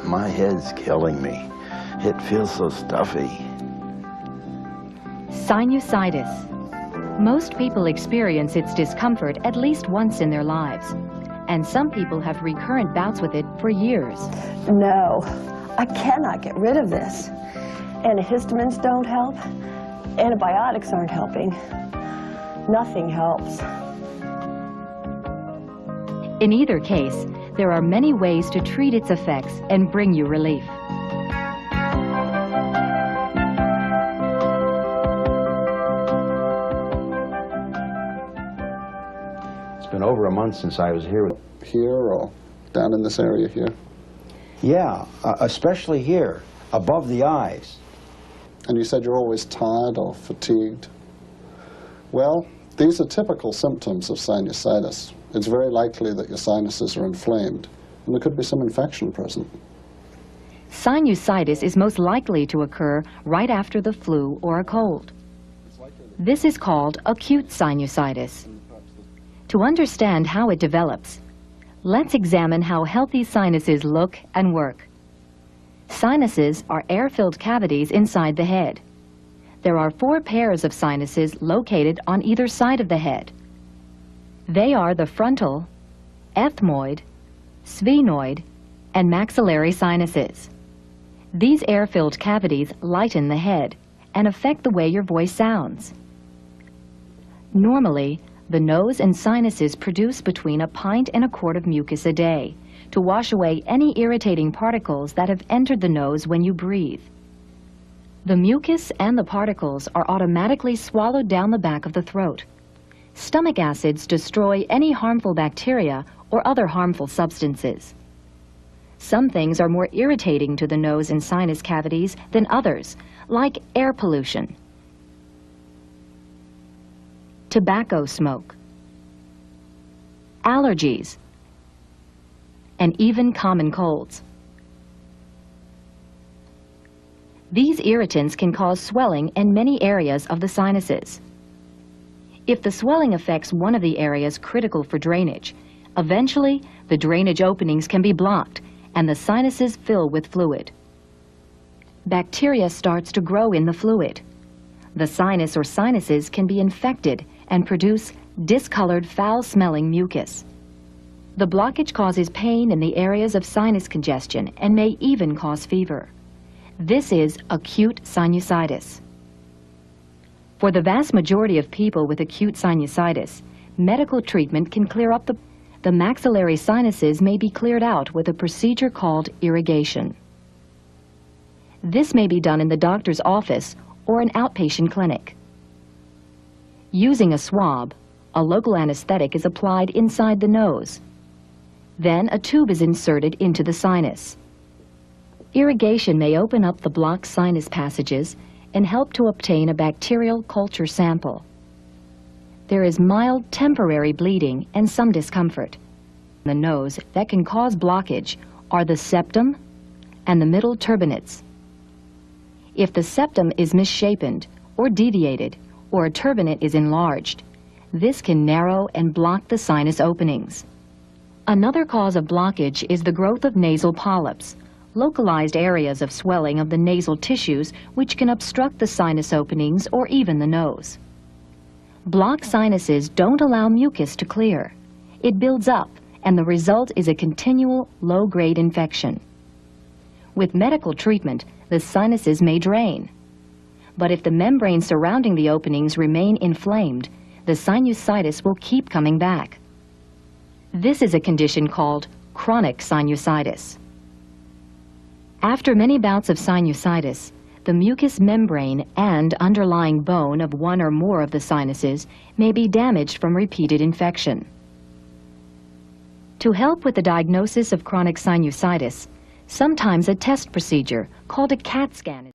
My head's killing me. It feels so stuffy. Sinusitis. Most people experience its discomfort at least once in their lives, and some people have recurrent bouts with it for years. No, I cannot get rid of this. Antihistamines don't help. Antibiotics aren't helping. Nothing helps. In either case, there are many ways to treat its effects and bring you relief. It's been over a month since I was here. Here or down in this area here? Yeah, especially here, above the eyes. And you said you're always tired or fatigued. Well, these are typical symptoms of sinusitis. It's very likely that your sinuses are inflamed, and there could be some infection present. Sinusitis is most likely to occur right after the flu or a cold. This is called acute sinusitis. To understand how it develops, let's examine how healthy sinuses look and work. Sinuses are air-filled cavities inside the head. There are 4 pairs of sinuses located on either side of the head. They are the frontal, ethmoid, sphenoid, and maxillary sinuses. These air-filled cavities lighten the head and affect the way your voice sounds. Normally, the nose and sinuses produce between 1 pint and 1 quart of mucus a day to wash away any irritating particles that have entered the nose when you breathe. The mucus and the particles are automatically swallowed down the back of the throat. Stomach acids destroy any harmful bacteria or other harmful substances. Some things are more irritating to the nose and sinus cavities than others, like air pollution, tobacco smoke, allergies, and even common colds. These irritants can cause swelling in many areas of the sinuses. If the swelling affects one of the areas critical for drainage, eventually the drainage openings can be blocked and the sinuses fill with fluid. Bacteria starts to grow in the fluid. The sinus or sinuses can be infected and produce discolored, foul-smelling mucus. The blockage causes pain in the areas of sinus congestion and may even cause fever. This is acute sinusitis. For the vast majority of people with acute sinusitis, medical treatment can clear up the maxillary sinuses may be cleared out with a procedure called irrigation. This may be done in the doctor's office or an outpatient clinic. Using a swab, a local anesthetic is applied inside the nose. Then a tube is inserted into the sinus. Irrigation may open up the blocked sinus passages and help to obtain a bacterial culture sample. There is mild temporary bleeding and some discomfort. The nose that can cause blockage are the septum and the middle turbinates. If the septum is misshapen or deviated or a turbinate is enlarged, this can narrow and block the sinus openings. Another cause of blockage is the growth of nasal polyps, localized areas of swelling of the nasal tissues which can obstruct the sinus openings or even the nose. Blocked sinuses don't allow mucus to clear. It builds up, and the result is a continual low-grade infection. With medical treatment, the sinuses may drain. But if the membranes surrounding the openings remain inflamed, the sinusitis will keep coming back. This is a condition called chronic sinusitis. After many bouts of sinusitis, the mucous membrane and underlying bone of one or more of the sinuses may be damaged from repeated infection. To help with the diagnosis of chronic sinusitis, sometimes a test procedure called a CAT scan